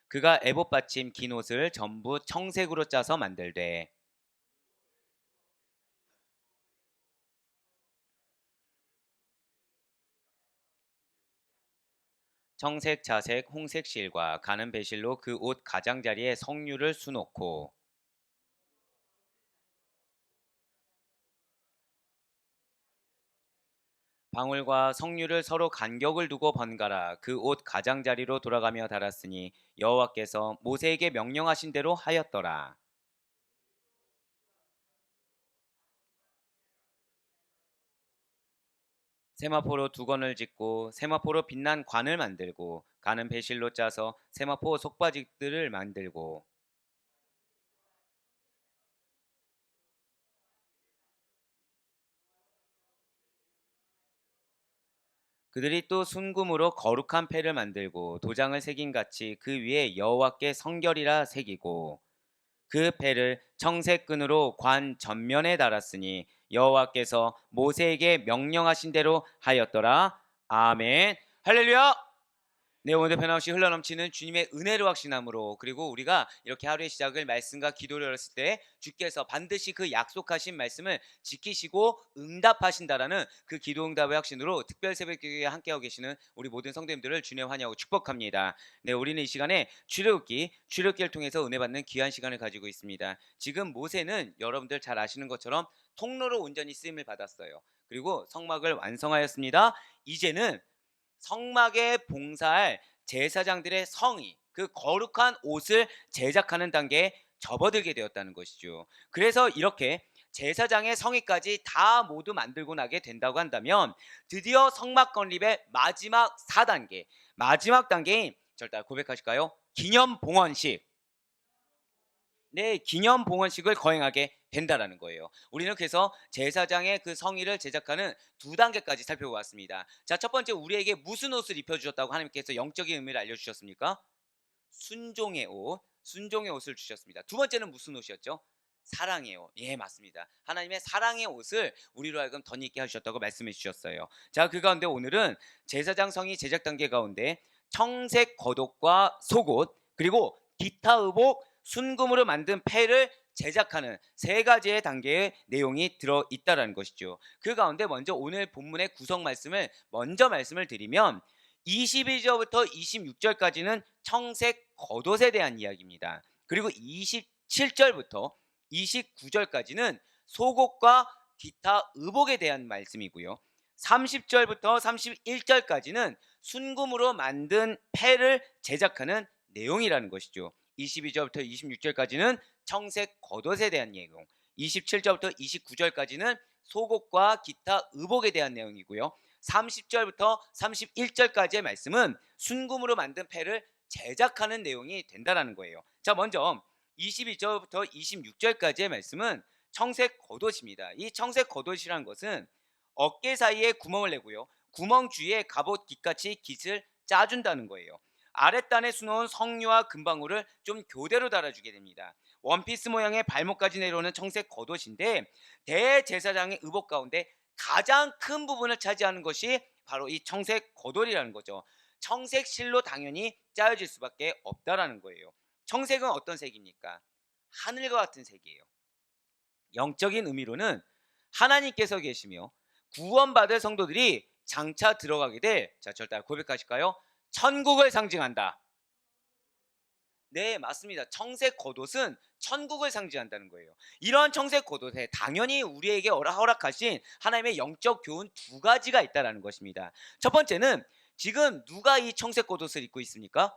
그가 에봇 받침 긴 옷을 전부 청색으로 짜서 만들되 청색, 자색, 홍색 실과 가는 배실로 그 옷 가장자리에 성류를 수놓고 방울과 성류를 서로 간격을 두고 번갈아 그 옷 가장자리로 돌아가며 달았으니 여호와께서 모세에게 명령하신 대로 하였더라. 세마포로 두건을 짓고 세마포로 빛난 관을 만들고 가는 배실로 짜서 세마포 속바지들을 만들고 그들이 또 순금으로 거룩한 패를 만들고 도장을 새긴 같이 그 위에 여호와께 성결이라 새기고 그 패를 청색 끈으로 관 전면에 달았으니 여호와께서 모세에게 명령하신 대로 하였더라. 아멘. 할렐루야. 네, 오늘 변함없이 흘러넘치는 주님의 은혜로 확신함으로, 그리고 우리가 이렇게 하루의 시작을 말씀과 기도를 열었을 때 주께서 반드시 그 약속하신 말씀을 지키시고 응답하신다라는 그 기도 응답의 확신으로 특별 새벽기도에 함께하고 계시는 우리 모든 성도님들을 주님 환영하고 축복합니다. 네, 우리는 이 시간에 출애굽기를 통해서 은혜 받는 귀한 시간을 가지고 있습니다. 지금 모세는 여러분들 잘 아시는 것처럼 통로로 온전히 쓰임을 받았어요. 그리고 성막을 완성하였습니다. 이제는 성막에 봉사할 제사장들의 성의, 그 거룩한 옷을 제작하는 단계에 접어들게 되었다는 것이죠. 그래서 이렇게 제사장의 성의까지 다 모두 만들고 나게 된다고 한다면 드디어 성막 건립의 마지막 4단계, 마지막 단계인 절대 고백하실까요? 기념 봉헌식. 네, 기념 봉헌식을 거행하게 된다라는 거예요. 우리는 그래서 제사장의 그 성의를 제작하는 두 단계까지 살펴보았습니다. 자, 첫 번째, 우리에게 무슨 옷을 입혀주셨다고 하나님께서 영적인 의미를 알려주셨습니까? 순종의 옷, 순종의 옷을 주셨습니다. 두 번째는 무슨 옷이었죠? 사랑의 옷. 예, 맞습니다. 하나님의 사랑의 옷을 우리로 하여금 덧입게 하셨다고 말씀해 주셨어요. 자, 그 가운데 오늘은 제사장 성의 제작 단계 가운데 청색 겉옷과 속옷, 그리고 기타 의복, 순금으로 만든 패를 제작하는 세 가지의 단계의 내용이 들어 있다라는 것이죠. 그 가운데 먼저 오늘 본문의 구성 말씀을 먼저 말씀을 드리면 22절부터 26절까지는 청색 겉옷에 대한 이야기입니다. 그리고 27절부터 29절까지는 속옷과 기타 의복에 대한 말씀이고요. 30절부터 31절까지는 순금으로 만든 패를 제작하는 내용이라는 것이죠. 22절부터 26절까지는 청색 겉옷에 대한 내용, 27절부터 29절까지는 속옷과 기타 의복에 대한 내용이고요. 30절부터 31절까지의 말씀은 순금으로 만든 패를 제작하는 내용이 된다라는 거예요. 자, 먼저 22절부터 26절까지의 말씀은 청색 겉옷입니다. 이 청색 겉옷이라는 것은 어깨 사이에 구멍을 내고요. 구멍 주위에 갑옷 깃같이 깃을 짜준다는 거예요. 아랫단에 수놓은 성류와 금방울을 좀 교대로 달아주게 됩니다. 원피스 모양의 발목까지 내려오는 청색 겉옷인데 대제사장의 의복 가운데 가장 큰 부분을 차지하는 것이 바로 이 청색 겉옷이라는 거죠. 청색 실로 당연히 짜여질 수밖에 없다라는 거예요. 청색은 어떤 색입니까? 하늘과 같은 색이에요. 영적인 의미로는 하나님께서 계시며 구원받을 성도들이 장차 들어가게 될, 자, 절대 고백하실까요? 천국을 상징한다. 네, 맞습니다. 청색 겉옷은 천국을 상징한다는 거예요. 이런 청색 겉옷에 당연히 우리에게 허락하신 하나님의 영적 교훈 두 가지가 있다라는 것입니다. 첫 번째는 지금 누가 이 청색 겉옷을 입고 있습니까?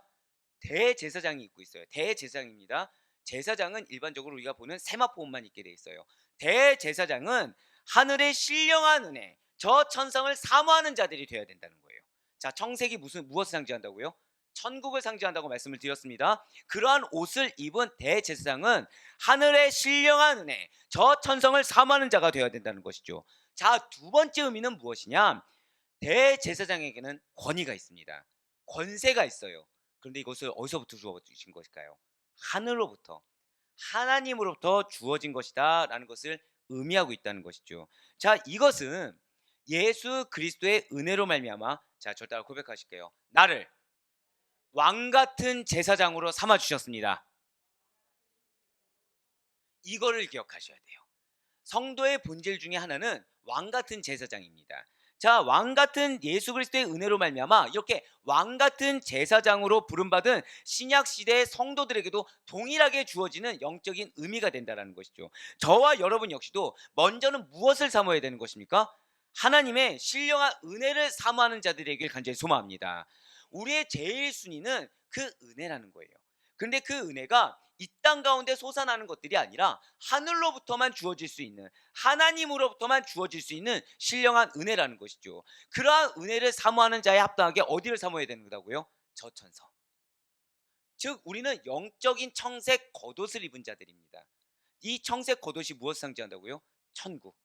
대제사장이 입고 있어요. 대제사장입니다. 제사장은 일반적으로 우리가 보는 세마포 옷만 입게 돼 있어요. 대제사장은 하늘의 신령한 은혜, 저 천상을 사모하는 자들이 되어야 된다는 거예요. 자, 청색이 무엇을 상징한다고요? 천국을 상징한다고 말씀을 드렸습니다. 그러한 옷을 입은 대제사장은 하늘의 신령한 은혜, 저 천성을 사모하는 자가 되어야 된다는 것이죠. 자, 두 번째 의미는 무엇이냐? 대제사장에게는 권위가 있습니다. 권세가 있어요. 그런데 이것을 어디서부터 주어진 것일까요? 하늘로부터, 하나님으로부터 주어진 것이다 라는 것을 의미하고 있다는 것이죠. 자, 이것은 예수 그리스도의 은혜로 말미암아, 자, 저 따라 고백하실게요. 나를 왕 같은 제사장으로 삼아 주셨습니다. 이거를 기억하셔야 돼요. 성도의 본질 중에 하나는 왕 같은 제사장입니다. 자, 왕 같은 예수 그리스도의 은혜로 말미암아 이렇게 왕 같은 제사장으로 부름받은 신약 시대의 성도들에게도 동일하게 주어지는 영적인 의미가 된다라는 것이죠. 저와 여러분 역시도 먼저는 무엇을 사모해야 되는 것입니까? 하나님의 신령한 은혜를 사모하는 자들에게 간절히 소망합니다. 우리의 제일 순위는 그 은혜라는 거예요. 그런데 그 은혜가 이 땅 가운데 솟아나는 것들이 아니라 하늘로부터만 주어질 수 있는, 하나님으로부터만 주어질 수 있는 신령한 은혜라는 것이죠. 그러한 은혜를 사모하는 자에 합당하게 어디를 사모해야 되는 거다고요? 저천성. 즉 우리는 영적인 청색 겉옷을 입은 자들입니다. 이 청색 겉옷이 무엇을 상징한다고요? 천국.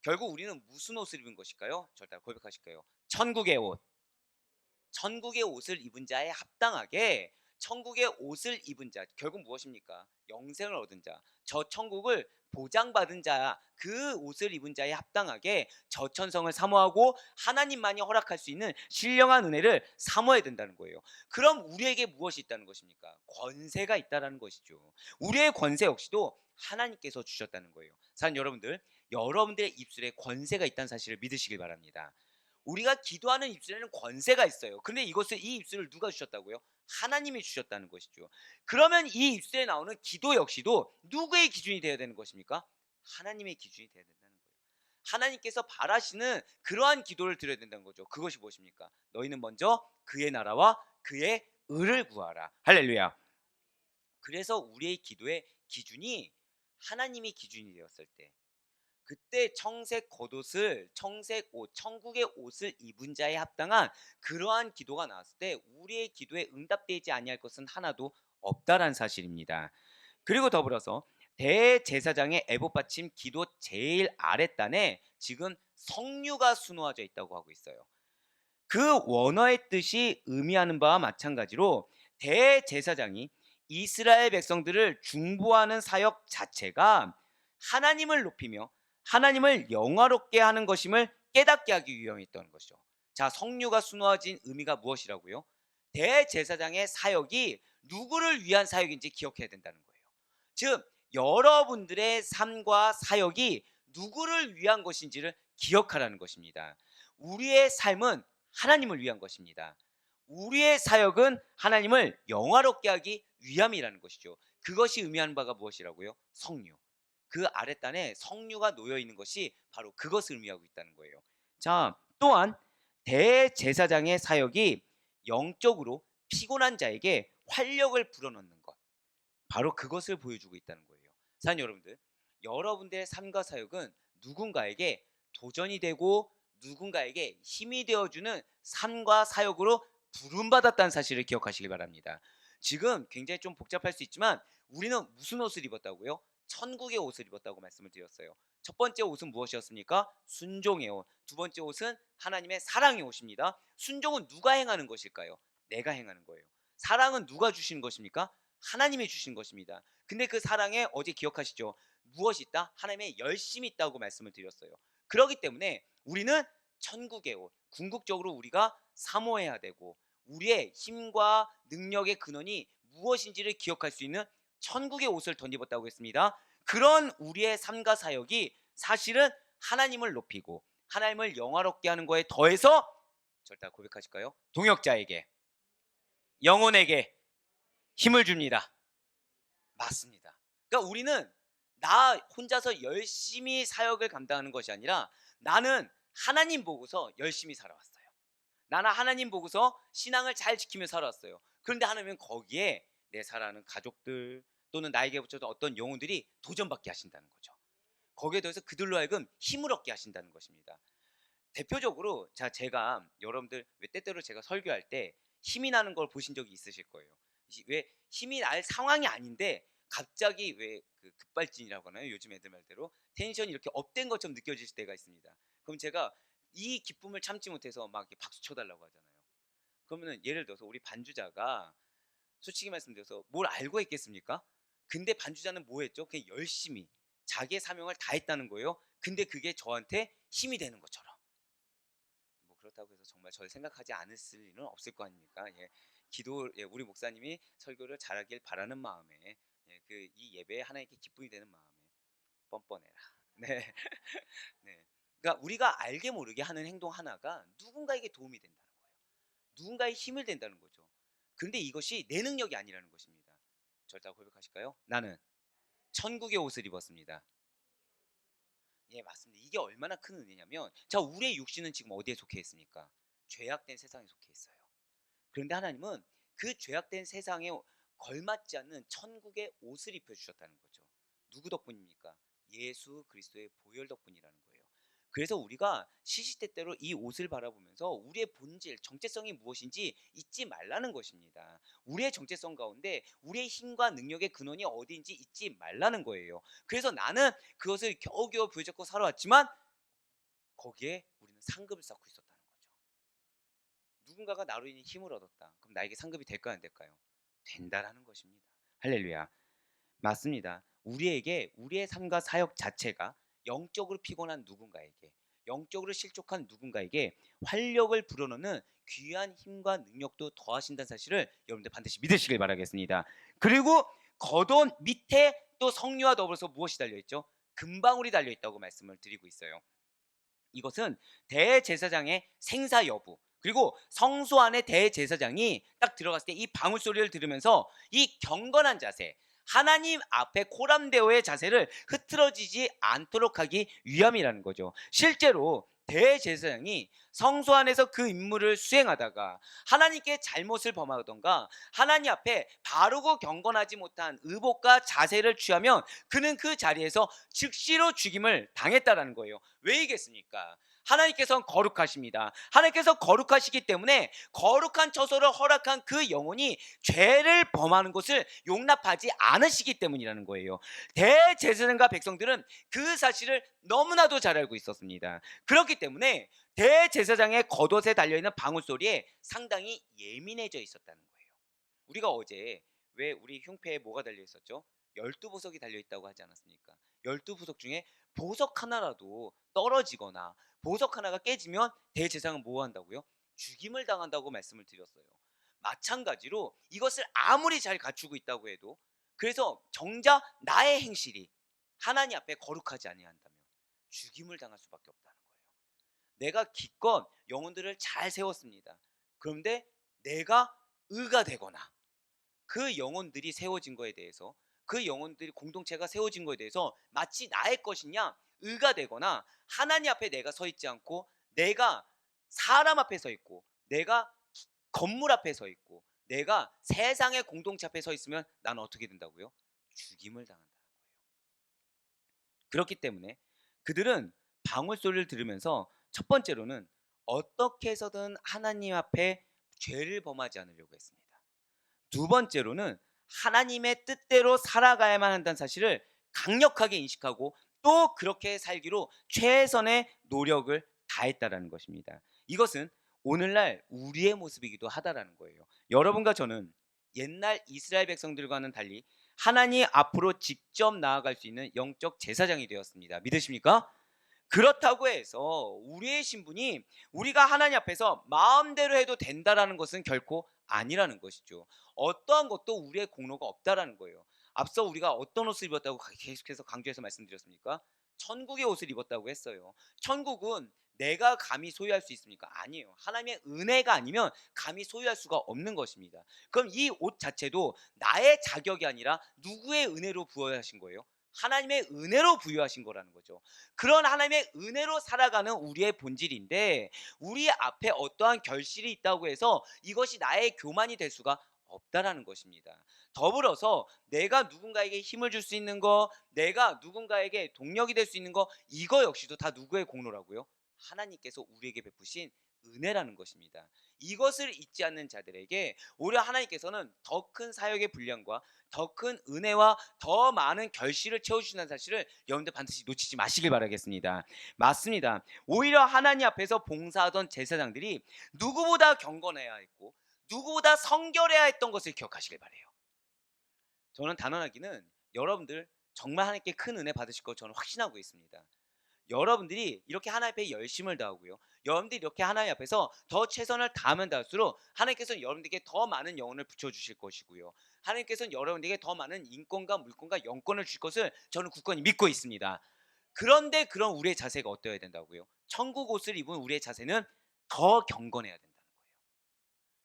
결국 우리는 무슨 옷을 입은 것일까요? 절대 고백하실까요? 천국의 옷. 천국의 옷을 입은 자에 합당하게 천국의 옷을 입은 자, 결국 무엇입니까? 영생을 얻은 자, 저 천국을 보장받은 자, 그 옷을 입은 자에 합당하게 저 천성을 사모하고 하나님만이 허락할 수 있는 신령한 은혜를 사모해야 된다는 거예요. 그럼 우리에게 무엇이 있다는 것입니까? 권세가 있다는 것이죠. 우리의 권세 역시도 하나님께서 주셨다는 거예요. 사랑하는 여러분들, 여러분들의 입술에 권세가 있다는 사실을 믿으시길 바랍니다. 우리가 기도하는 입술에는 권세가 있어요. 근데 이 입술을 누가 주셨다고요? 하나님이 주셨다는 것이죠. 그러면 이 입술에 나오는 기도 역시도 누구의 기준이 되어야 되는 것입니까? 하나님의 기준이 되어야 된다는 거예요. 하나님께서 바라시는 그러한 기도를 드려야 된다는 거죠. 그것이 무엇입니까? 너희는 먼저 그의 나라와 그의 의를 구하라. 할렐루야. 그래서 우리의 기도의 기준이 하나님이 기준이 되었을 때, 그때 청색 겉옷을, 청색 옷, 천국의 옷을 입은 자에 합당한 그러한 기도가 나왔을 때 우리의 기도에 응답되지 아니할 것은 하나도 없다라는 사실입니다. 그리고 더불어서 대제사장의 애복 받침 기도 제일 아랫단에 지금 성류가 수놓아져 있다고 하고 있어요. 그 원어의 뜻이 의미하는 바와 마찬가지로 대제사장이 이스라엘 백성들을 중보하는 사역 자체가 하나님을 높이며 하나님을 영화롭게 하는 것임을 깨닫게 하기 위함이었던 것이죠. 자, 성류가 수놓아진 의미가 무엇이라고요? 대제사장의 사역이 누구를 위한 사역인지 기억해야 된다는 거예요. 즉 여러분들의 삶과 사역이 누구를 위한 것인지를 기억하라는 것입니다. 우리의 삶은 하나님을 위한 것입니다. 우리의 사역은 하나님을 영화롭게 하기 위함이라는 것이죠. 그것이 의미하는 바가 무엇이라고요? 성류. 그 아랫단에 성류가 놓여 있는 것이 바로 그것을 의미하고 있다는 거예요. 자, 또한 대제사장의 사역이 영적으로 피곤한 자에게 활력을 불어넣는 것, 바로 그것을 보여주고 있다는 거예요. 사랑하는 여러분들, 여러분들의 삶과 사역은 누군가에게 도전이 되고 누군가에게 힘이 되어주는 삶과 사역으로 부름받았다는 사실을 기억하시기 바랍니다. 지금 굉장히 좀 복잡할 수 있지만 우리는 무슨 옷을 입었다고요? 천국의 옷을 입었다고 말씀을 드렸어요. 첫 번째 옷은 무엇이었습니까? 순종의 옷. 두 번째 옷은 하나님의 사랑의 옷입니다. 순종은 누가 행하는 것일까요? 내가 행하는 거예요. 사랑은 누가 주시는 것입니까? 하나님이 주신 것입니다. 근데 그 사랑에 어제 기억하시죠? 무엇이 있다? 하나님의 열심이 있다고 말씀을 드렸어요. 그렇기 때문에 우리는 천국의 옷, 궁극적으로 우리가 사모해야 되고 우리의 힘과 능력의 근원이 무엇인지를 기억할 수 있는 천국의 옷을 덧입었다고 했습니다. 그런 우리의 삶과 사역이 사실은 하나님을 높이고 하나님을 영화롭게 하는 거에 더해서 절대 고백하실까요? 동역자에게, 영혼에게 힘을 줍니다. 맞습니다. 그러니까 우리는 나 혼자서 열심히 사역을 감당하는 것이 아니라 나는 하나님 보고서 열심히 살아왔어요. 나는 하나님 보고서 신앙을 잘 지키며 살아왔어요. 그런데 하나님은 거기에 내 사랑하는 가족들 또는 나에게 붙여진 어떤 영혼들이 도전받게 하신다는 거죠. 거기에 대해서 그들로 하여금 힘을 얻게 하신다는 것입니다. 대표적으로 제가 여러분들 왜 때때로 제가 설교할 때 힘이 나는 걸 보신 적이 있으실 거예요. 왜 힘이 날 상황이 아닌데 갑자기 왜 그 급발진이라고 하나요? 요즘 애들 말대로 텐션이 이렇게 업된 것처럼 느껴질 때가 있습니다. 그럼 제가 이 기쁨을 참지 못해서 막 이렇게 박수 쳐달라고 하잖아요. 그러면은 예를 들어서 우리 반주자가 솔직히 말씀드려서 뭘 알고 했겠습니까? 근데 반주자는 뭐 했죠? 그냥 열심히 자기의 사명을 다했다는 거예요. 근데 그게 저한테 힘이 되는 것처럼. 뭐 그렇다고 해서 정말 저를 생각하지 않을 리는 없을 거 아닙니까? 예. 기도 예, 우리 목사님이 설교를 잘하길 바라는 마음에 예, 그 이 예배에 하나님께 기쁨이 되는 마음에 뻔뻔해라. 네. 네. 그러니까 우리가 알게 모르게 하는 행동 하나가 누군가에게 도움이 된다는 거예요. 누군가의 힘을 된다는 거죠. 그런데 이것이 내 능력이 아니라는 것입니다. 저를 다 고백하실까요? 나는 천국의 옷을 입었습니다. 예, 맞습니다. 이게 얼마나 큰 은혜냐면, 자, 우리의 육신은 지금 어디에 속해 있습니까? 죄악된 세상에 속해 있어요. 그런데 하나님은 그 죄악된 세상에 걸맞지 않는 천국의 옷을 입혀주셨다는 거죠. 누구 덕분입니까? 예수 그리스도의 보혈 덕분이라는 거예요. 그래서 우리가 시시때때로 이 옷을 바라보면서 우리의 본질, 정체성이 무엇인지 잊지 말라는 것입니다. 우리의 정체성 가운데 우리의 힘과 능력의 근원이 어디인지 잊지 말라는 거예요. 그래서 나는 그것을 겨우겨우 부여잡고 살아왔지만 거기에 우리는 상급을 쌓고 있었다는 거죠. 누군가가 나로 인해 힘을 얻었다. 그럼 나에게 상급이 될까요, 안 될까요? 된다라는 것입니다. 할렐루야. 맞습니다. 우리에게 우리의 삶과 사역 자체가 영적으로 피곤한 누군가에게, 영적으로 실족한 누군가에게 활력을 불어넣는 귀한 힘과 능력도 더하신다는 사실을 여러분들 반드시 믿으시길 바라겠습니다. 그리고 겉옷 밑에 또 성류와 더불어서 무엇이 달려있죠? 금방울이 달려있다고 말씀을 드리고 있어요. 이것은 대제사장의 생사 여부, 그리고 성소 안에 대제사장이 딱 들어갔을 때 이 방울 소리를 들으면서 이 경건한 자세, 하나님 앞에 코람데오의 자세를 흐트러지지 않도록 하기 위함이라는 거죠. 실제로 대제사장이 성소 안에서 그 임무를 수행하다가 하나님께 잘못을 범하던가 하나님 앞에 바르고 경건하지 못한 의복과 자세를 취하면 그는 그 자리에서 즉시로 죽임을 당했다라는 거예요. 왜이겠습니까? 하나님께서는 거룩하십니다. 하나님께서 거룩하시기 때문에 거룩한 처소를 허락한 그 영혼이 죄를 범하는 것을 용납하지 않으시기 때문이라는 거예요. 대제사장과 백성들은 그 사실을 너무나도 잘 알고 있었습니다. 그렇기 때문에 대제사장의 겉옷에 달려있는 방울 소리에 상당히 예민해져 있었다는 거예요. 우리가 어제 왜 우리 흉패에 뭐가 달려있었죠? 12보석이 달려있다고 하지 않았습니까? 12보석 중에 보석 하나라도 떨어지거나 보석 하나가 깨지면 대제사장은 뭐 한다고요? 죽임을 당한다고 말씀을 드렸어요. 마찬가지로 이것을 아무리 잘 갖추고 있다고 해도, 그래서 정작 나의 행실이 하나님 앞에 거룩하지 아니한다면 죽임을 당할 수밖에 없다는 거예요. 내가 기껏 영혼들을 잘 세웠습니다. 그런데 내가 의가 되거나 그 영혼들이 세워진 거에 대해서, 그 영혼들이 공동체가 세워진 거에 대해서 마치 나의 것이냐 의가 되거나, 하나님 앞에 내가 서 있지 않고 내가 사람 앞에 서 있고 내가 건물 앞에 서 있고 내가 세상의 공동체 앞에 서 있으면 나는 어떻게 된다고요? 죽임을 당한다는 거예요. 그렇기 때문에 그들은 방울 소리를 들으면서 첫 번째로는 어떻게 해서든 하나님 앞에 죄를 범하지 않으려고 했습니다. 두 번째로는 하나님의 뜻대로 살아가야만 한다는 사실을 강력하게 인식하고 또 그렇게 살기로 최선의 노력을 다했다라는 것입니다. 이것은 오늘날 우리의 모습이기도 하다라는 거예요. 여러분과 저는 옛날 이스라엘 백성들과는 달리 하나님 앞으로 직접 나아갈 수 있는 영적 제사장이 되었습니다. 믿으십니까? 그렇다고 해서 우리의 신분이 우리가 하나님 앞에서 마음대로 해도 된다라는 것은 결코 아니라는 것이죠. 어떠한 것도 우리의 공로가 없다라는 거예요. 앞서 우리가 어떤 옷을 입었다고 계속해서 강조해서 말씀드렸습니까? 천국의 옷을 입었다고 했어요. 천국은 내가 감히 소유할 수 있습니까? 아니에요. 하나님의 은혜가 아니면 감히 소유할 수가 없는 것입니다. 그럼 이 옷 자체도 나의 자격이 아니라 누구의 은혜로 부여하신 거예요? 하나님의 은혜로 부여하신 거라는 거죠. 그런 하나님의 은혜로 살아가는 우리의 본질인데, 우리 앞에 어떠한 결실이 있다고 해서 이것이 나의 교만이 될 수가 없다라는 것입니다. 더불어서 내가 누군가에게 힘을 줄 수 있는 거, 내가 누군가에게 동력이 될 수 있는 거, 이거 역시도 다 누구의 공로라고요? 하나님께서 우리에게 베푸신 은혜라는 것입니다. 이것을 잊지 않는 자들에게 오히려 하나님께서는 더 큰 사역의 분량과 더 큰 은혜와 더 많은 결실을 채워주신다는 사실을 여러분들 반드시 놓치지 마시길 바라겠습니다. 맞습니다. 오히려 하나님 앞에서 봉사하던 제사장들이 누구보다 경건해야 했고 누구보다 성결해야 했던 것을 기억하시길 바라요. 저는 단언하기는 여러분들 정말 하나님께 큰 은혜 받으실 거 저는 확신하고 있습니다. 여러분들이 이렇게 하나님 앞에 열심을 다하고요. 여러분들이 이렇게 하나님 앞에서 더 최선을 다하면 다할수록 하나님께서는 여러분들에게 더 많은 영혼을 붙여주실 것이고요. 하나님께서는 여러분들에게 더 많은 인권과 물권과 영권을 주실 것을 저는 굳건히 믿고 있습니다. 그런데 그런 우리의 자세가 어떠해야 된다고요? 천국 옷을 입은 우리의 자세는 더 경건해야 된다는 거예요.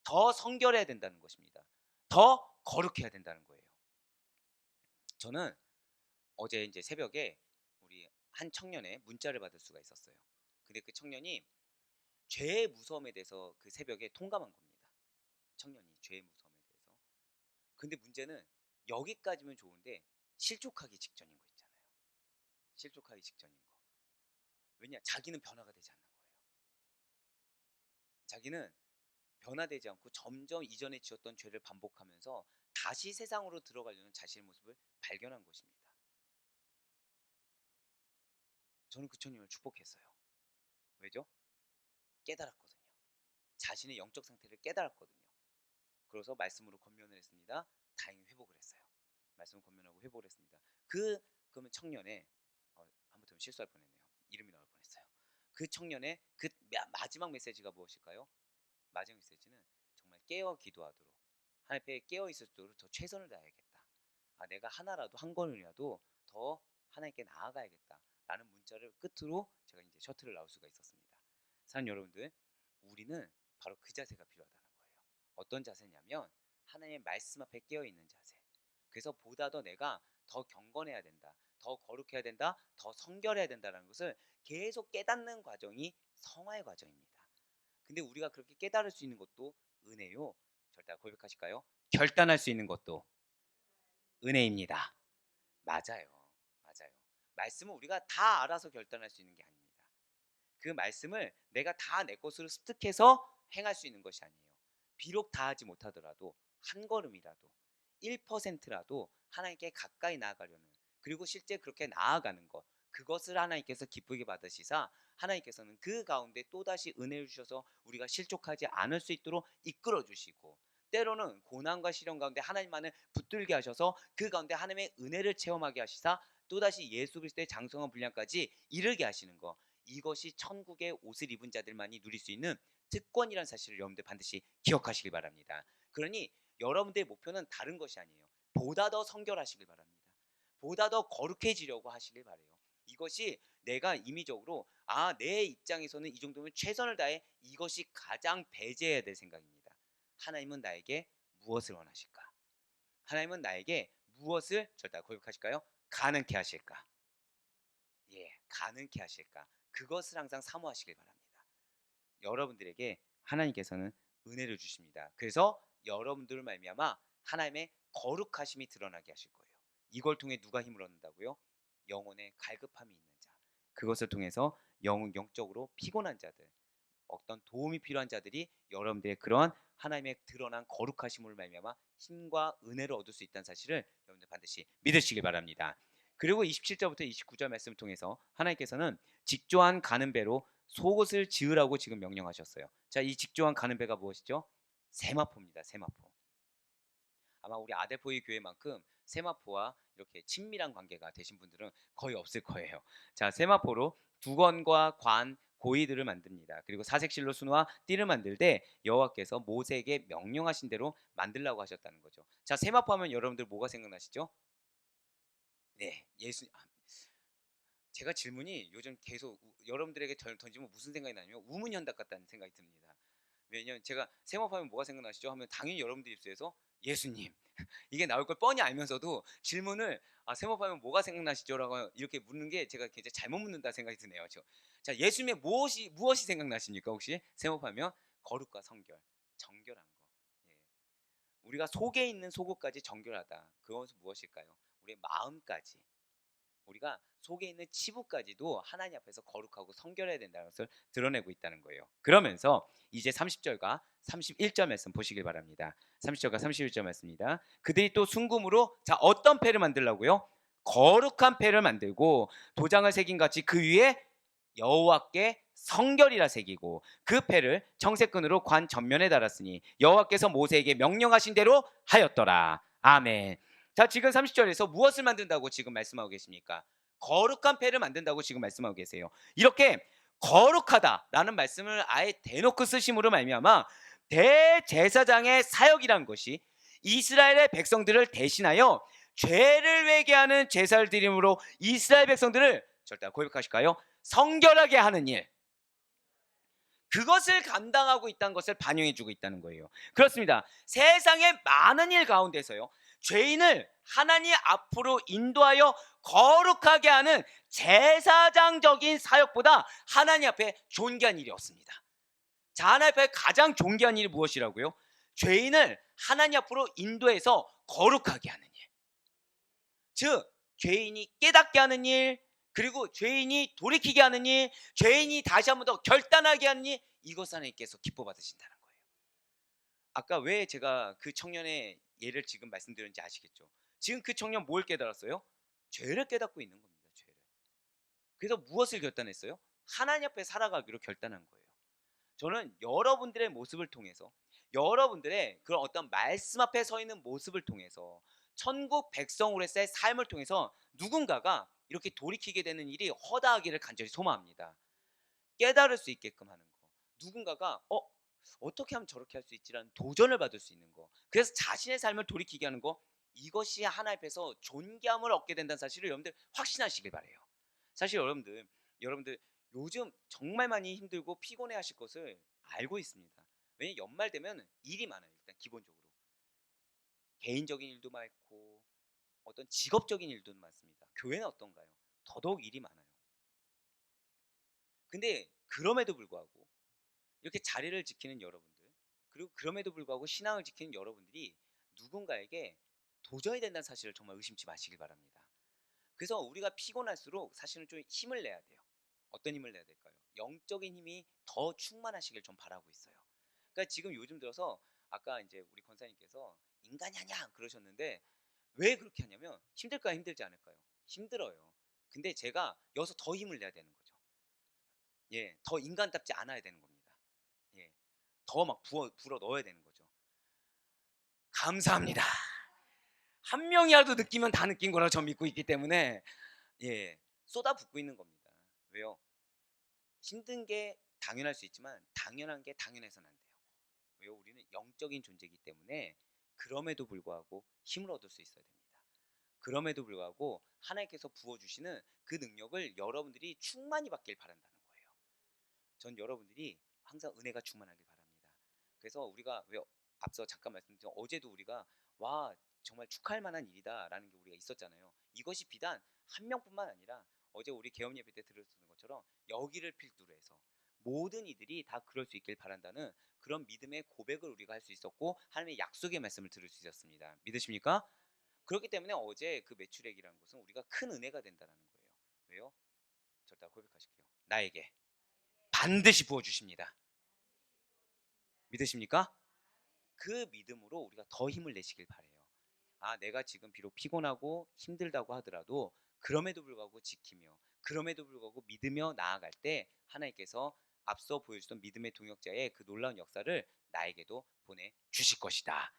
더 성결해야 된다는 것입니다. 더 거룩해야 된다는 거예요. 저는 어제 이제 새벽에 우리 한 청년의 문자를 받을 수가 있었어요. 근데 그 청년이 죄의 무서움에 대해서 그 새벽에 통감한 겁니다. 청년이 죄의 무서움에 대해서. 근데 문제는 여기까지면 좋은데 실족하기 직전인 거 있잖아요. 실족하기 직전인 거. 왜냐? 자기는 변화가 되지 않는 거예요. 자기는 변화되지 않고 점점 이전에 지었던 죄를 반복하면서 다시 세상으로 들어가려는 자신의 모습을 발견한 것입니다. 저는 그 청년을 축복했어요. 왜죠? 깨달았거든요. 자신의 영적 상태를 깨달았거든요. 그래서 말씀으로 권면을 했습니다. 다행히 회복을 했어요. 말씀을 권면하고 회복을 했습니다. 그러면 청년의 아무튼 실수할 뻔했네요. 이름이 나올 뻔했어요. 그 청년의 그 마지막 메시지가 무엇일까요? 마지막 메시지는 정말 깨어 기도하도록 하나님 앞에 깨어 있을 수 있도록 더 최선을 다해야겠다. 내가 하나라도 한 걸음이라도 더 하나님께 나아가야겠다라는 문자를 끝으로 제가 이제 셔틀을 나올 수가 있었습니다. 사랑하는 여러분들, 우리는 바로 그 자세가 필요하다는 거예요. 어떤 자세냐면 하나님의 말씀 앞에 깨어 있는 자세. 그래서 보다 더 내가 더 경건해야 된다, 더 거룩해야 된다, 더 성결해야 된다는 것을 계속 깨닫는 과정이 성화의 과정입니다. 근데 우리가 그렇게 깨달을 수 있는 것도 은혜요. 절대 고백하실까요? 결단할 수 있는 것도 은혜입니다. 맞아요. 맞아요. 말씀은 우리가 다 알아서 결단할 수 있는 게 아닙니다. 그 말씀을 내가 다 내 것으로 습득해서 행할 수 있는 것이 아니에요. 비록 다 하지 못하더라도 한 걸음이라도 1%라도 하나님께 가까이 나아가려는, 그리고 실제 그렇게 나아가는 것, 그것을 하나님께서 기쁘게 받으시사 하나님께서는 그 가운데 또다시 은혜를 주셔서 우리가 실족하지 않을 수 있도록 이끌어 주시고, 때로는 고난과 시련 가운데 하나님만을 붙들게 하셔서 그 가운데 하나님의 은혜를 체험하게 하시사 또다시 예수 그리스도의 장성한 분량까지 이르게 하시는 것, 이것이 천국의 옷을 입은 자들만이 누릴 수 있는 특권이라는 사실을 여러분들 반드시 기억하시길 바랍니다. 그러니 여러분들의 목표는 다른 것이 아니에요. 보다 더 성결하시길 바랍니다. 보다 더 거룩해지려고 하시길 바래요. 이것이 내가 임의적으로 내 입장에서는 이 정도면 최선을 다해, 이것이 가장 배제해야 될 생각입니다. 하나님은 나에게 무엇을 원하실까? 하나님은 나에게 무엇을 절대 고백하실까요? 가능케 하실까? 예, 가능케 하실까? 그것을 항상 사모하시길 바랍니다. 여러분들에게 하나님께서는 은혜를 주십니다. 그래서 여러분들을 말미암아 하나님의 거룩하심이 드러나게 하실 거예요. 이걸 통해 누가 힘을 얻는다고요? 영혼의 갈급함이 있는 자. 그것을 통해서 영적으로 피곤한 자들, 어떤 도움이 필요한 자들이 여러분들의 그러한 하나님의 드러난 거룩하심을 말미암아 힘과 은혜를 얻을 수 있다는 사실을 여러분들 반드시 믿으시길 바랍니다. 그리고 27절부터 29절 말씀을 통해서 하나님께서는 직조한 가는 배로 속옷을 지으라고 지금 명령하셨어요. 자, 이 직조한 가는 배가 무엇이죠? 세마포입니다. 세마포. 아마 우리 아델포이 교회만큼 세마포와 이렇게 친밀한 관계가 되신 분들은 거의 없을 거예요. 자, 세마포로 두건과 관, 고이들을 만듭니다. 그리고 사색실로 순화 띠를 만들 때 여호와께서 모세에게 명령하신 대로 만들라고 하셨다는 거죠. 자, 세마포 하면 여러분들 뭐가 생각나시죠? 네, 제가 질문이 요즘 계속 여러분들에게 던지면 무슨 생각이 나냐면 우문현답 같다는 생각이 듭니다. 왜냐면 제가 세마포하면 뭐가 생각나시죠? 하면 당연히 여러분들 입술에서 예수님 이게 나올 걸 뻔히 알면서도 질문을 세마포하면 뭐가 생각나시죠? 라고 이렇게 묻는 게 제가 굉장히 잘못 묻는다 생각이 드네요. 자, 예수님의 무엇이 생각나십니까? 혹시 세마포하면 거룩과 성결, 정결한 거. 예. 우리가 속에 있는 속옷까지 정결하다. 그것은 무엇일까요? 우리의 마음까지, 우리가 속에 있는 치부까지도 하나님 앞에서 거룩하고 성결해야 된다는 것을 드러내고 있다는 거예요. 그러면서 이제 30절과 31절 말씀 보시길 바랍니다. 30절과 31절 말씀입니다. 그들이 또 순금으로 자 어떤 패를 만들라고요? 거룩한 패를 만들고 도장을 새긴 같이 그 위에 여호와께 성결이라 새기고 그 패를 청색끈으로 관 전면에 달았으니 여호와께서 모세에게 명령하신 대로 하였더라. 아멘. 자, 지금 30절에서 무엇을 만든다고 지금 말씀하고 계십니까? 거룩한 패를 만든다고 지금 말씀하고 계세요. 이렇게 거룩하다라는 말씀을 아예 대놓고 쓰심으로 말미암아 대제사장의 사역이란 것이 이스라엘의 백성들을 대신하여 죄를 회개하는 제사를 드림으로 이스라엘 백성들을 절대 고백하실까요? 성결하게 하는 일, 그것을 감당하고 있다는 것을 반영해주고 있다는 거예요. 그렇습니다. 세상의 많은 일 가운데서요, 죄인을 하나님 앞으로 인도하여 거룩하게 하는 제사장적인 사역보다 하나님 앞에 존귀한 일이 없습니다. 자, 하나님 앞에 가장 존귀한 일이 무엇이라고요? 죄인을 하나님 앞으로 인도해서 거룩하게 하는 일. 즉, 죄인이 깨닫게 하는 일, 그리고 죄인이 돌이키게 하는 일, 죄인이 다시 한 번 더 결단하게 하는 일, 이것 하나님께서 기뻐 받으신다는 거예요. 아까 왜 제가 그 청년의 예를 지금 말씀드렸는지 아시겠죠? 지금 그 청년 뭘 깨달았어요? 죄를 깨닫고 있는 겁니다. 죄를. 그래서 무엇을 결단했어요? 하나님 앞에 살아가기로 결단한 거예요. 저는 여러분들의 모습을 통해서, 여러분들의 그런 어떤 말씀 앞에 서 있는 모습을 통해서, 천국 백성으로서의 삶을 통해서 누군가가 이렇게 돌이키게 되는 일이 허다하기를 간절히 소망합니다. 깨달을 수 있게끔 하는 거. 누군가가 어떻게 하면 저렇게 할 수 있지라는 도전을 받을 수 있는 거. 그래서 자신의 삶을 돌이키게 하는 거. 이것이 하나님 앞에서 존귀함을 얻게 된다는 사실을 여러분들 확신하시길 바래요. 사실 여러분들 요즘 정말 많이 힘들고 피곤해 하실 것을 알고 있습니다. 왜냐면 연말 되면 일이 많아요. 일단 기본적으로. 개인적인 일도 많고 어떤 직업적인 일도 많습니다. 교회는 어떤가요? 더더욱 일이 많아요. 근데 그럼에도 불구하고 이렇게 자리를 지키는 여러분들, 그리고 그럼에도 불구하고 신앙을 지키는 여러분들이 누군가에게 도전이 된다는 사실을 정말 의심치 마시길 바랍니다. 그래서 우리가 피곤할수록 사실은 좀 힘을 내야 돼요. 어떤 힘을 내야 될까요? 영적인 힘이 더 충만하시길 좀 바라고 있어요. 그러니까 지금 요즘 들어서 아까 이제 우리 권사님께서 인간이 하냐 그러셨는데, 왜 그렇게 하냐면 힘들까요? 힘들지 않을까요? 힘들어요. 근데 제가 여기서 더 힘을 내야 되는 거죠. 예, 더 인간답지 않아야 되는 겁니다. 예, 더 막 불어 넣어야 되는 거죠. 감사합니다. 한 명이라도 느끼면 다 느낀 거라고 전 믿고 있기 때문에 쏟아붓고 있는 겁니다. 왜요? 힘든 게 당연할 수 있지만 당연한 게 당연해서는 안 돼요. 왜요? 우리는 영적인 존재이기 때문에 그럼에도 불구하고 힘을 얻을 수 있어야 됩니다. 그럼에도 불구하고 하나님께서 부어주시는 그 능력을 여러분들이 충만히 받길 바란다는 거예요. 전 여러분들이 항상 은혜가 충만하길 바랍니다. 그래서 우리가 왜 앞서 잠깐 말씀드린 어제도 우리가 와 정말 축하할 만한 일이다라는 게 우리가 있었잖아요. 이것이 비단 한 명뿐만 아니라 어제 우리 개업 예배 때 들었던 것처럼 여기를 필두로 해서 모든 이들이 다 그럴 수 있길 바란다는 그런 믿음의 고백을 우리가 할 수 있었고 하나님의 약속의 말씀을 들을 수 있었습니다. 믿으십니까? 그렇기 때문에 어제 그 매출액이라는 것은 우리가 큰 은혜가 된다는 거예요. 왜요? 절대 고백하실게요. 나에게 반드시 부어주십니다. 믿으십니까? 그 믿음으로 우리가 더 힘을 내시길 바래요. 내가 지금 비록 피곤하고 힘들다고 하더라도 그럼에도 불구하고 지키며 그럼에도 불구하고 믿으며 나아갈 때 하나님께서 앞서 보여주던 믿음의 동역자의 그 놀라운 역사를 나에게도 보내주실 것이다.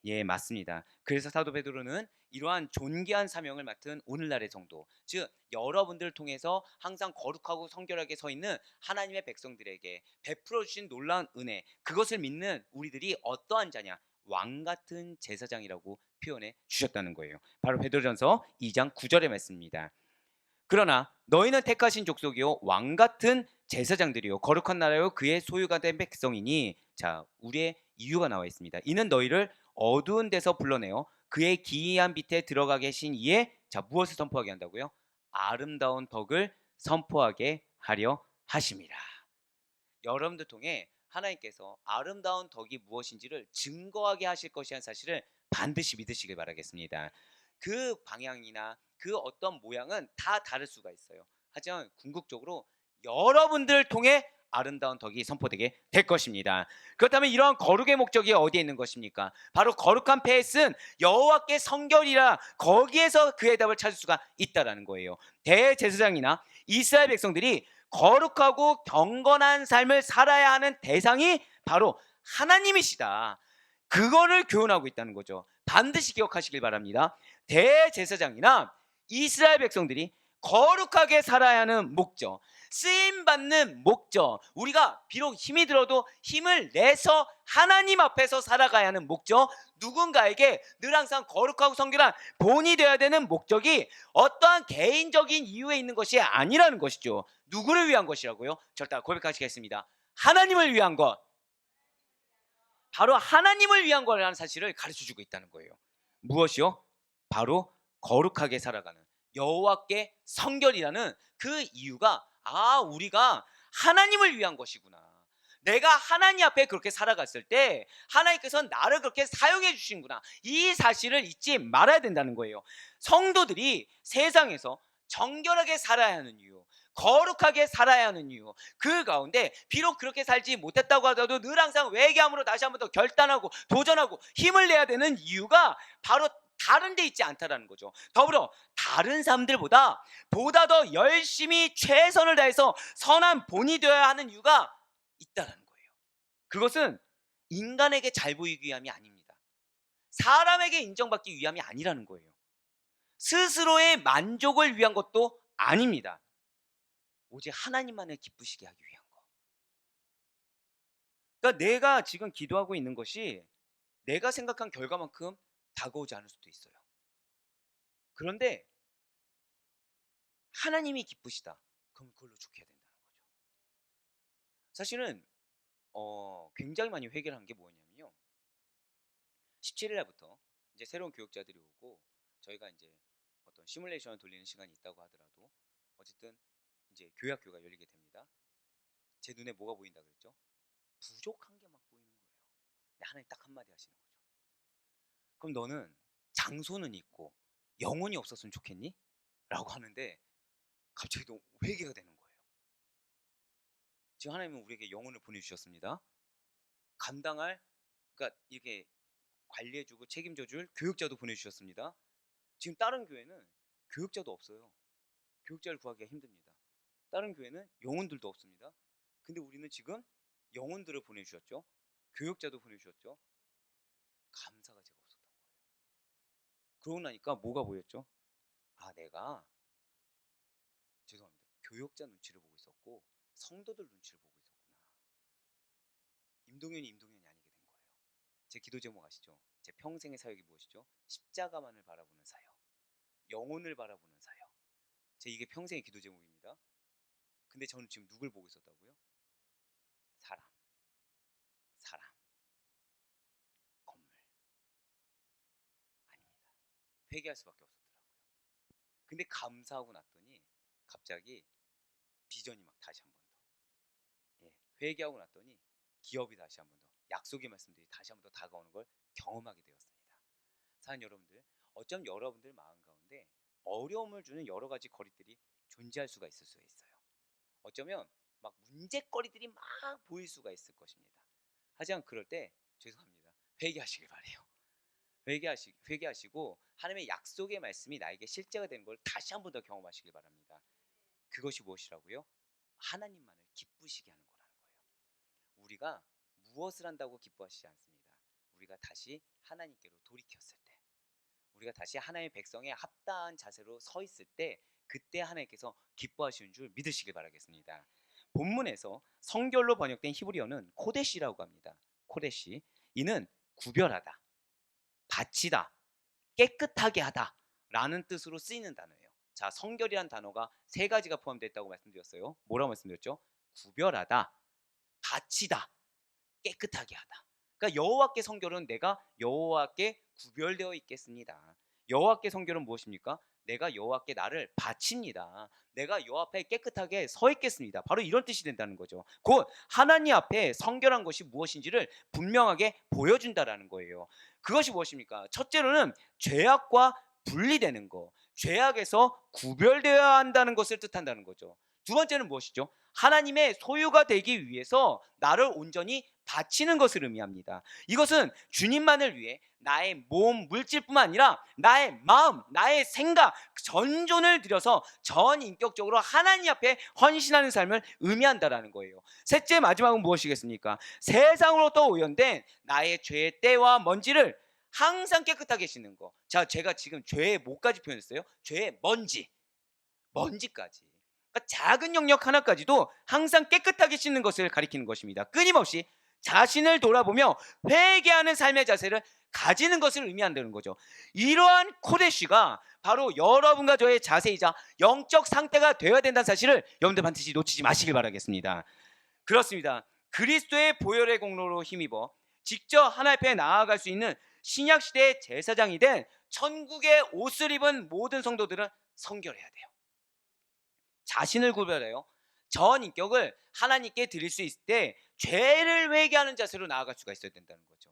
예, 맞습니다. 그래서 사도 베드로는 이러한 존귀한 사명을 맡은 오늘날의 성도, 즉 여러분들을 통해서 항상 거룩하고 성결하게 서 있는 하나님의 백성들에게 베풀어 주신 놀라운 은혜, 그것을 믿는 우리들이 어떠한 자냐? 왕 같은 제사장이라고 표현해 주셨다는 거예요. 바로 베드로전서 2장 9절의 말씀입니다. 그러나 너희는 택하신 족속이요 왕 같은 제사장들이요 거룩한 나라요 그의 소유가 된 백성이니, 자, 우리의 이유가 나와 있습니다. 이는 너희를 어두운 데서 불러내어 그의 기이한 빛에 들어가 계신 이에, 자, 무엇을 선포하게 한다고요? 아름다운 덕을 선포하게 하려 하심이라. 여러분들 통해 하나님께서 아름다운 덕이 무엇인지를 증거하게 하실 것이라는 사실을 반드시 믿으시길 바라겠습니다. 그 방향이나 그 어떤 모양은 다 다를 수가 있어요. 하지만 궁극적으로 여러분들을 통해 아름다운 덕이 선포되게 될 것입니다. 그렇다면 이러한 거룩의 목적이 어디에 있는 것입니까? 바로 거룩한 패에 쓴 여호와께 성결이라, 거기에서 그의 답을 찾을 수가 있다라는 거예요. 대제사장이나 이스라엘 백성들이 거룩하고 경건한 삶을 살아야 하는 대상이 바로 하나님이시다. 그거를 교훈하고 있다는 거죠. 반드시 기억하시길 바랍니다. 대제사장이나 이스라엘 백성들이 거룩하게 살아야 하는 목적, 쓰임받는 목적, 우리가 비록 힘이 들어도 힘을 내서 하나님 앞에서 살아가야 하는 목적, 누군가에게 늘 항상 거룩하고 성결한 본이 되어야 되는 목적이 어떠한 개인적인 이유에 있는 것이 아니라는 것이죠. 누구를 위한 것이라고요? 절대 고백하시겠습니다. 하나님을 위한 것, 바로 하나님을 위한 거라는 사실을 가르쳐주고 있다는 거예요. 무엇이요? 바로 거룩하게 살아가는 여호와께 성결이라는 그 이유가 우리가 하나님을 위한 것이구나. 내가 하나님 앞에 그렇게 살아갔을 때 하나님께서는 나를 그렇게 사용해 주시는구나. 이 사실을 잊지 말아야 된다는 거예요. 성도들이 세상에서 정결하게 살아야 하는 이유, 거룩하게 살아야 하는 이유, 그 가운데 비록 그렇게 살지 못했다고 하더라도 늘 항상 회개함으로 다시 한번 더 결단하고 도전하고 힘을 내야 되는 이유가 바로 다른 데 있지 않다라는 거죠. 더불어 다른 사람들보다 보다 더 열심히 최선을 다해서 선한 본이 되어야 하는 이유가 있다라는 거예요. 그것은 인간에게 잘 보이기 위함이 아닙니다. 사람에게 인정받기 위함이 아니라는 거예요. 스스로의 만족을 위한 것도 아닙니다. 오직 하나님만을 기쁘시게 하기 위한 거. 그러니까 내가 지금 기도하고 있는 것이 내가 생각한 결과만큼 다가오지 않을 수도 있어요. 그런데 하나님이 기쁘시다. 그럼 그걸로 좋게 된다는 거죠. 사실은 굉장히 많이 회개를 한 게 뭐냐면요. 17일 날부터 이제 새로운 교육자들이 오고 저희가 이제 어떤 시뮬레이션을 돌리는 시간이 있다고 하더라도 어쨌든 이제 교육학교가 열리게 됩니다. 제 눈에 뭐가 보인다 그랬죠? 부족한 게 막 보이는 거예요. 근데 하나님 딱 한마디 하시는 거죠. 그럼 너는 장소는 있고 영혼이 없었으면 좋겠니? 라고 하는데 갑자기 너무 회개가 되는 거예요. 지금 하나님은 우리에게 영혼을 보내주셨습니다. 감당할, 그러니까 이렇게 관리해주고 책임져줄 교육자도 보내주셨습니다. 지금 다른 교회는 교육자도 없어요. 교육자를 구하기가 힘듭니다. 다른 교회는 영혼들도 없습니다. 근데 우리는 지금 영혼들을 보내주셨죠. 교육자도 보내주셨죠. 감사가 제가 없었던 거예요. 그러고 나니까 뭐가 보였죠? 내가 죄송합니다. 교육자 눈치를 보고 있었고 성도들 눈치를 보고 있었구나. 임동현이 아니게 된 거예요. 제 기도 제목 아시죠? 제 평생의 사역이 무엇이죠? 십자가만을 바라보는 사역, 영혼을 바라보는 사역. 제 이게 평생의 기도 제목입니다. 근데 저는 지금 누굴 보고 있었다고요? 사람, 건물. 아닙니다. 회개할 수밖에 없었더라고요. 근데 감사하고 났더니 갑자기 비전이 막 다시 한 번 더, 회개하고 났더니 기업이 다시 한 번 더, 약속의 말씀들이 다시 한 번 더 다가오는 걸 경험하게 되었습니다. 사는 여러분들, 어쩜 여러분들 마음 가운데 어려움을 주는 여러 가지 거리들이 존재할 수가 있을 수 있어요. 어쩌면 막 문제거리들이 막 보일 수가 있을 것입니다. 하지만 그럴 때 죄송합니다. 회개하시길 바래요. 회개하시고 하나님의 약속의 말씀이 나에게 실제가 되는 걸 다시 한 번 더 경험하시길 바랍니다. 그것이 무엇이라고요? 하나님만을 기쁘시게 하는 거라는 거예요. 우리가 무엇을 한다고 기뻐하시지 않습니다. 우리가 다시 하나님께로 돌이켰을 때, 우리가 다시 하나님의 백성의 합당한 자세로 서 있을 때, 그때 하나님께서 기뻐하시는 줄 믿으시길 바라겠습니다. 본문에서 성결로 번역된 히브리어는 코데시라고 합니다. 코데시, 이는 구별하다, 바치다, 깨끗하게 하다 라는 뜻으로 쓰이는 단어예요. 자, 성결이란 단어가 세 가지가 포함되어 있다고 말씀드렸어요. 뭐라고 말씀드렸죠? 구별하다, 바치다, 깨끗하게 하다. 그러니까 여호와께 성결은 내가 여호와께 구별되어 있겠습니다. 여호와께 성결은 무엇입니까? 내가 여호와께 나를 바칩니다. 내가 여호와 앞에 깨끗하게 서 있겠습니다. 바로 이런 뜻이 된다는 거죠. 곧 하나님 앞에 성결한 것이 무엇인지를 분명하게 보여준다라는 거예요. 그것이 무엇입니까? 첫째로는 죄악과 분리되는 거, 죄악에서 구별되어야 한다는 것을 뜻한다는 거죠. 두 번째는 무엇이죠? 하나님의 소유가 되기 위해서 나를 온전히 바치는 것을 의미합니다. 이것은 주님만을 위해 나의 몸, 물질뿐만 아니라 나의 마음, 나의 생각, 전존을 들여서 전인격적으로 하나님 앞에 헌신하는 삶을 의미한다라는 거예요. 셋째, 마지막은 무엇이겠습니까? 세상으로부터 오염된 나의 죄의 때와 먼지를 항상 깨끗하게 씻는 거. 자, 제가 지금 죄의 뭐까지 표현했어요? 죄의 먼지. 먼지까지. 그러니까 작은 영역 하나까지도 항상 깨끗하게 씻는 것을 가리키는 것입니다. 끊임없이 자신을 돌아보며 회개하는 삶의 자세를 가지는 것을 의미한다는 거죠. 이러한 코데시가 바로 여러분과 저의 자세이자 영적 상태가 되어야 된다는 사실을 여러분들 반드시 놓치지 마시길 바라겠습니다. 그렇습니다. 그리스도의 보혈의 공로로 힘입어 직접 하나님 앞에 나아갈 수 있는 신약 시대의 제사장이 된 천국의 옷을 입은 모든 성도들은 성결해야 돼요. 자신을 구별하여 전 인격을 하나님께 드릴 수 있을 때 죄를 회개하는 자세로 나아갈 수가 있어야 된다는 거죠.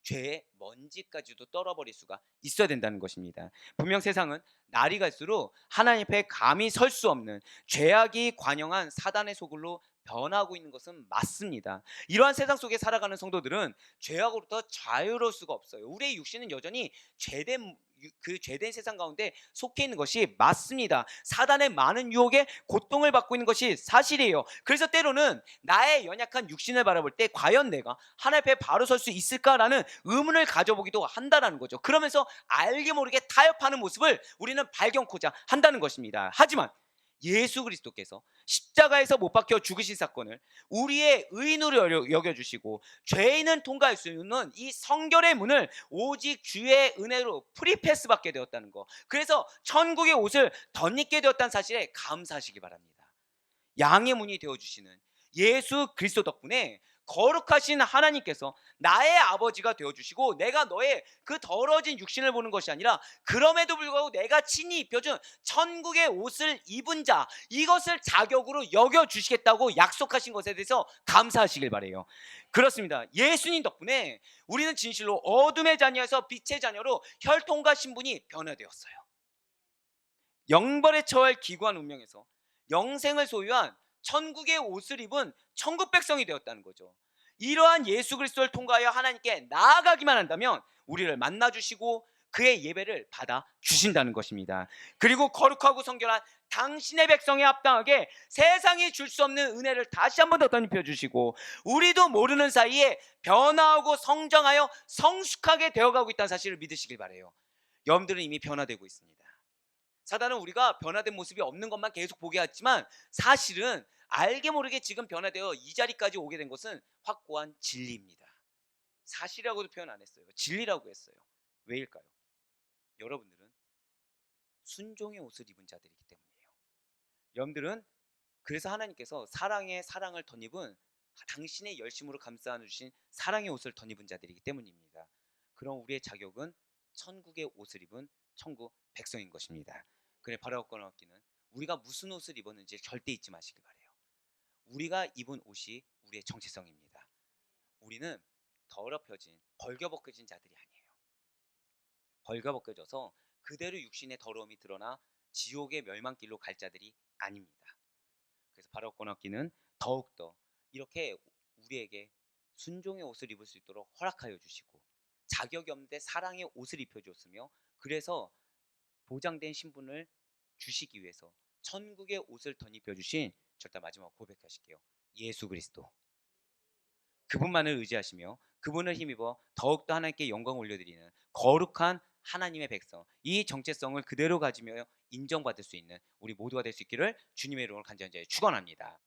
죄의 먼지까지도 떨어버릴 수가 있어야 된다는 것입니다. 분명 세상은 날이 갈수록 하나님 앞에 감히 설 수 없는 죄악이 관영한 사단의 소굴로 변하고 있는 것은 맞습니다. 이러한 세상 속에 살아가는 성도들은 죄악으로부터 자유로울 수가 없어요. 우리의 육신은 여전히 죄된 세상 가운데 속해 있는 것이 맞습니다. 사단의 많은 유혹에 고통을 받고 있는 것이 사실이에요. 그래서 때로는 나의 연약한 육신을 바라볼 때 과연 내가 하나님 앞에 바로 설 수 있을까라는 의문을 가져보기도 한다는 거죠. 그러면서 알게 모르게 타협하는 모습을 우리는 발견코자 한다는 것입니다. 하지만 예수 그리스도께서 십자가에서 못 박혀 죽으신 사건을 우리의 의인으로 여겨주시고 죄인은 통과할 수 있는 이 성결의 문을 오직 주의 은혜로 프리패스 받게 되었다는 거. 그래서 천국의 옷을 덧입게 되었다는 사실에 감사하시기 바랍니다. 양의 문이 되어주시는 예수 그리스도 덕분에 거룩하신 하나님께서 나의 아버지가 되어주시고 내가 너의 그 더러워진 육신을 보는 것이 아니라 그럼에도 불구하고 내가 친히 입혀준 천국의 옷을 입은 자, 이것을 자격으로 여겨주시겠다고 약속하신 것에 대해서 감사하시길 바라요. 그렇습니다. 예수님 덕분에 우리는 진실로 어둠의 자녀에서 빛의 자녀로 혈통과 신분이 변화되었어요. 영벌에 처할 기구한 운명에서 영생을 소유한 천국의 옷을 입은 천국 백성이 되었다는 거죠. 이러한 예수 그리스도를 통과하여 하나님께 나아가기만 한다면 우리를 만나주시고 그의 예배를 받아 주신다는 것입니다. 그리고 거룩하고 성결한 당신의 백성에 합당하게 세상이 줄 수 없는 은혜를 다시 한 번 더 덧입혀 주시고 우리도 모르는 사이에 변화하고 성장하여 성숙하게 되어가고 있다는 사실을 믿으시길 바라요. 여러분들은 이미 변화되고 있습니다. 사단은 우리가 변화된 모습이 없는 것만 계속 보게 하지만 사실은 알게 모르게 지금 변화되어 이 자리까지 오게 된 것은 확고한 진리입니다. 사실이라고도 표현 안 했어요. 진리라고 했어요. 왜일까요? 여러분들은 순종의 옷을 입은 자들이기 때문이에요. 여러분들은 그래서 하나님께서 사랑의 사랑을 덧입은 당신의 열심으로 감싸 주신 사랑의 옷을 덧입은 자들이기 때문입니다. 그럼 우리의 자격은 천국의 옷을 입은 천국 백성인 것입니다. 그래 바라옵거나 얻기는 우리가 무슨 옷을 입었는지 절대 잊지 마시길 바래요. 우리가 입은 옷이 우리의 정체성입니다. 우리는 더럽혀진 벌겨벗겨진 자들이 아니에요. 벌겨벗겨져서 그대로 육신의 더러움이 드러나 지옥의 멸망길로 갈 자들이 아닙니다. 그래서 바라옵거나 얻기는 더욱더 이렇게 우리에게 순종의 옷을 입을 수 있도록 허락하여 주시고 자격이 없는데 사랑의 옷을 입혀주었으며 그래서 보장된 신분을 주시기 위해서 천국의 옷을 덧입혀 주신 절대 마지막 고백하실게요. 예수 그리스도. 그분만을 의지하시며 그분을 힘입어 더욱더 하나님께 영광 올려드리는 거룩한 하나님의 백성, 이 정체성을 그대로 가지며 인정받을 수 있는 우리 모두가 될 수 있기를 주님의 이름으로 간절히 축원합니다.